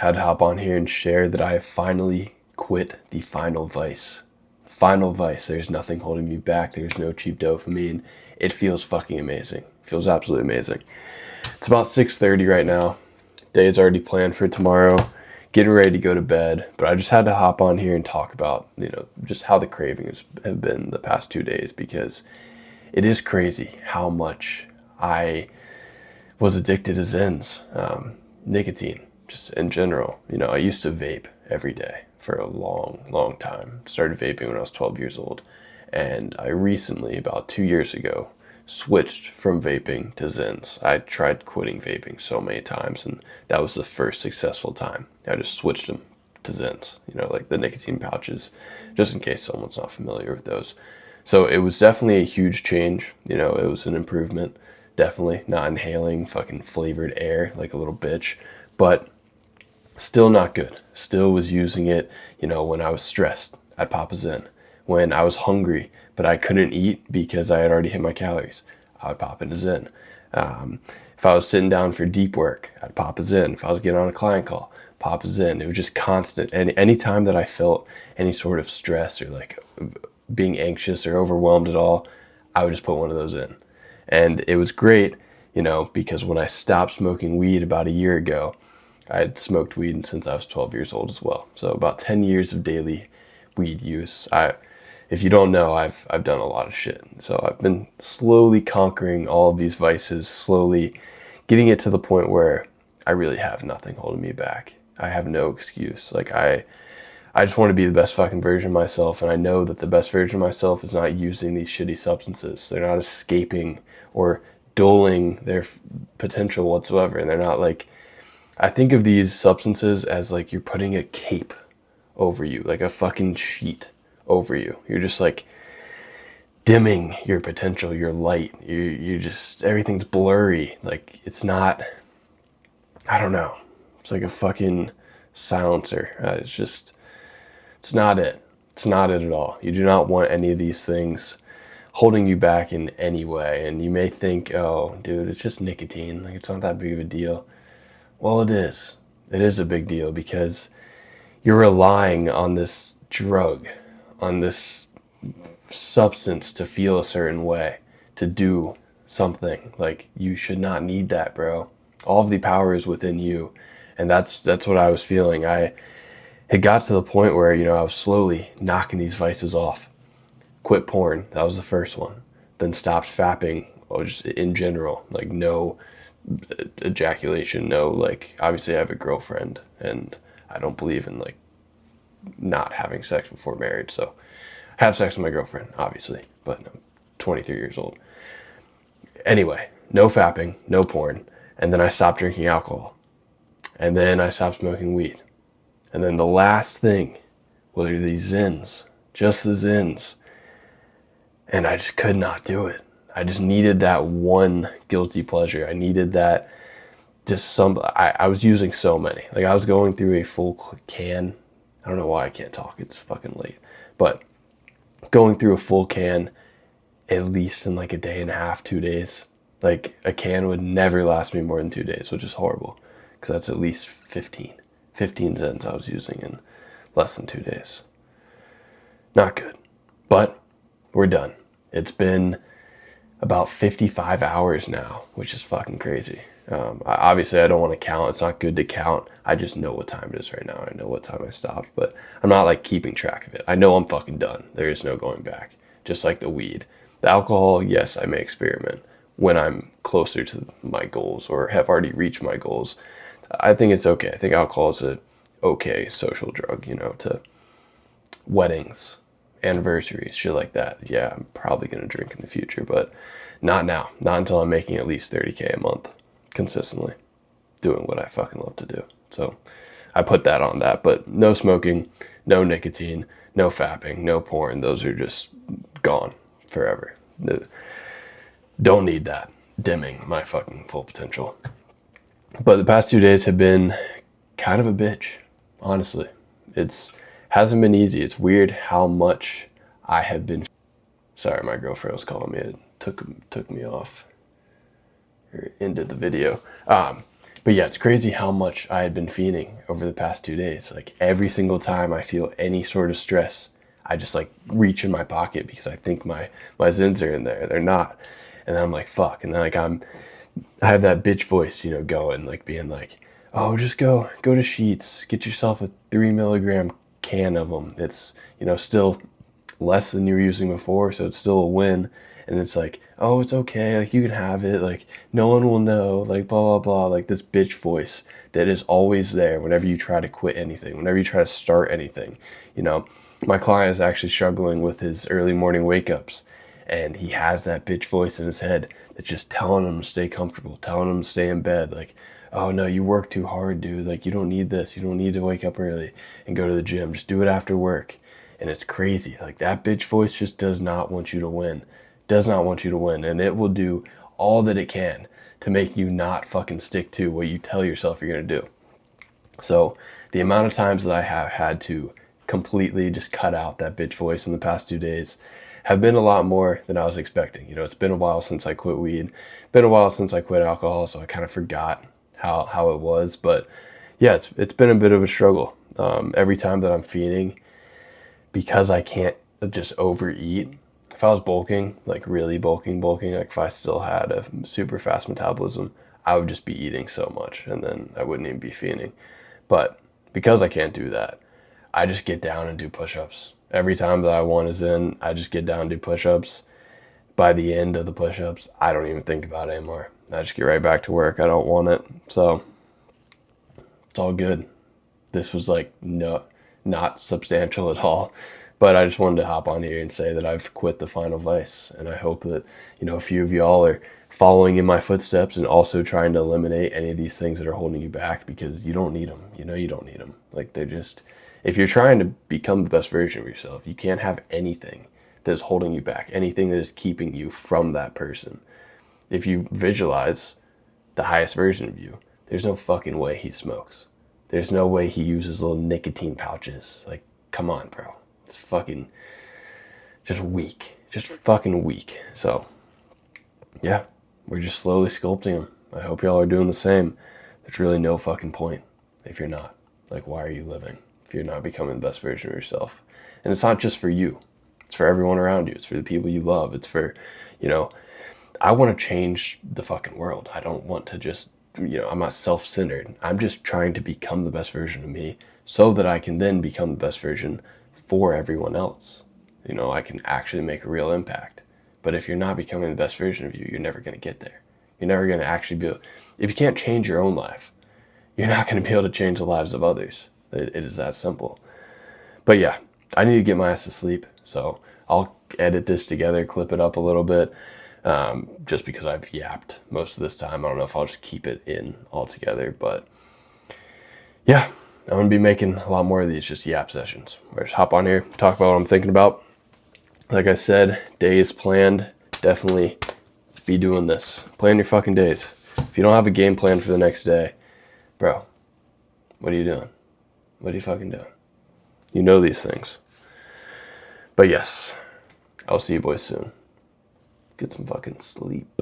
had to hop on here and share that I have finally quit the final vice. Final vice. There's nothing holding me back. There's no cheap dopamine. It feels fucking amazing. It feels absolutely amazing. It's about 6:30 right now. Day's already planned for tomorrow. Getting ready to go to bed. But I just had to hop on here and talk about, just how the cravings have been the past 2 days, because it is crazy how much I was addicted to Zens, nicotine, just in general. I used to vape every day for a long, long time. Started vaping when I was 12 years old. And I recently, about 2 years ago, switched from vaping to Zens. I tried quitting vaping so many times, and that was the first successful time. I just switched them to Zens, like the nicotine pouches, just in case someone's not familiar with those. So it was definitely a huge change. It was an improvement. Definitely not inhaling fucking flavored air like a little bitch, but still not good. Still was using it, when I was stressed, I'd pop a Zen. When I was hungry, but I couldn't eat because I had already hit my calories, I would pop into Zen. If I was sitting down for deep work, I'd pop a Zen. If I was getting on a client call, pop a Zen. It was just constant. And any time that I felt any sort of stress or like being anxious or overwhelmed at all, I would just put one of those in. And it was great, because when I stopped smoking weed about a year ago, I had smoked weed since I was 12 years old as well. So about 10 years of daily weed use. If you don't know, I've done a lot of shit. So I've been slowly conquering all of these vices, slowly getting it to the point where I really have nothing holding me back. I have no excuse. Like I just want to be the best fucking version of myself, and I know that the best version of myself is not using these shitty substances. They're not escaping or dulling their potential whatsoever. And they're not like, I think of these substances as like you're putting a cape over you, like a fucking sheet over you. You're just like dimming your potential, your light. You're just, everything's blurry. Like it's not, I don't know. It's like a fucking silencer. It's not it. It's not it at all. You do not want any of these things holding you back in any way. And you may think, oh, dude, it's just nicotine. Like, it's not that big of a deal. Well, it is. It is a big deal because you're relying on this drug, on this substance to feel a certain way, to do something. Like, you should not need that, bro. All of the power is within you. And that's what I was feeling. It got to the point where, I was slowly knocking these vices off. Quit porn, that was the first one. Then stopped fapping, or just in general, like no ejaculation, no, like, obviously I have a girlfriend, and I don't believe in, like, not having sex before marriage, so I have sex with my girlfriend, obviously, but I'm 23 years old. Anyway, no fapping, no porn, and then I stopped drinking alcohol. And then I stopped smoking weed. And then the last thing were these Zens, just the Zens. And I just could not do it. I just needed that one guilty pleasure. I needed that, I was using so many. Like, I was going through a full can. I don't know why I can't talk. It's fucking late. But going through a full can at least in like a day and a half, 2 days. Like, a can would never last me more than 2 days, which is horrible. Because that's at least 15 Zens I was using in less than 2 days. Not good. But we're done. It's been about 55 hours now, which is fucking crazy. Obviously, I don't want to count. It's not good to count. I just know what time it is right now. I know what time I stopped, but I'm not like keeping track of it. I know I'm fucking done. There is no going back. Just like the weed. The alcohol, yes, I may experiment when I'm closer to my goals or have already reached my goals. I think it's okay. I think alcohol is a okay social drug, to weddings, anniversaries, shit like that. Yeah, I'm probably going to drink in the future, but not now. Not until I'm making at least 30K a month consistently doing what I fucking love to do. So I put that on that, but no smoking, no nicotine, no fapping, no porn. Those are just gone forever. Don't need that dimming my fucking full potential. But the past 2 days have been kind of a bitch, honestly. Hasn't been easy. It's weird how much I have been. Sorry, my girlfriend was calling me. It took me off or ended the video. But yeah, it's crazy how much I had been fiending over the past 2 days. Like every single time I feel any sort of stress, I just like reach in my pocket because I think my Zins are in there. They're not. And then I'm like, fuck. And then like I have that bitch voice, going, like being like, oh, just go to Sheets, get yourself a 3 milligram can of them. It's, still less than you were using before, so it's still a win. And it's like, oh, it's okay, like you can have it, like no one will know, like blah blah blah, like this bitch voice that is always there whenever you try to quit anything, whenever you try to start anything. My client is actually struggling with his early morning wake ups, and he has that bitch voice in his head that's just telling him to stay comfortable, telling him to stay in bed, like, oh no, you work too hard, dude, like you don't need this, you don't need to wake up early and go to the gym, just do it after work. And it's crazy, like that bitch voice just does not want you to win, and it will do all that it can to make you not fucking stick to what you tell yourself you're going to do. So the amount of times that I have had to completely just cut out that bitch voice in the past 2 days have been a lot more than I was expecting. It's been a while since I quit weed, been a while since I quit alcohol, so I kind of forgot how it was. But yeah, it's been a bit of a struggle. Every time that I'm feeding, because I can't just overeat. If I was bulking, like really bulking, like if I still had a super fast metabolism, I would just be eating so much and then I wouldn't even be feeding. But because I can't do that, I just get down and do push-ups. Every time that I want is in, I just get down and do push-ups. By the end of the push-ups, I don't even think about it anymore. I just get right back to work. I don't want it. So it's all good. This was like not substantial at all. But I just wanted to hop on here and say that I've quit the final vice. And I hope that, a few of y'all are following in my footsteps and also trying to eliminate any of these things that are holding you back, because you don't need them. You don't need them. Like they're just, if you're trying to become the best version of yourself, you can't have anything that is holding you back, anything that is keeping you from that person. If you visualize the highest version of you, there's no fucking way he smokes. There's no way he uses little nicotine pouches. Like, come on, bro. It's fucking just weak. Just fucking weak. So, yeah, we're just slowly sculpting him. I hope y'all are doing the same. There's really no fucking point if you're not. Like, why are you living if you're not becoming the best version of yourself? And it's not just for you. It's for everyone around you. It's for the people you love. It's for, I want to change the fucking world. I don't want to just, I'm not self-centered. I'm just trying to become the best version of me so that I can then become the best version for everyone else. I can actually make a real impact. But if you're not becoming the best version of you, you're never going to get there. You're never going to actually be able, if you can't change your own life, you're not going to be able to change the lives of others. It is that simple. But yeah, I need to get my ass to sleep. So I'll edit this together, clip it up a little bit, just because I've yapped most of this time. I don't know if I'll just keep it in altogether. But yeah, I'm going to be making a lot more of these just yap sessions where I just hop on here, talk about what I'm thinking about. Like I said, days planned. Definitely be doing this. Plan your fucking days. If you don't have a game plan for the next day, bro, what are you doing? What are you fucking doing? You know these things. But yes, I'll see you boys soon. Get some fucking sleep.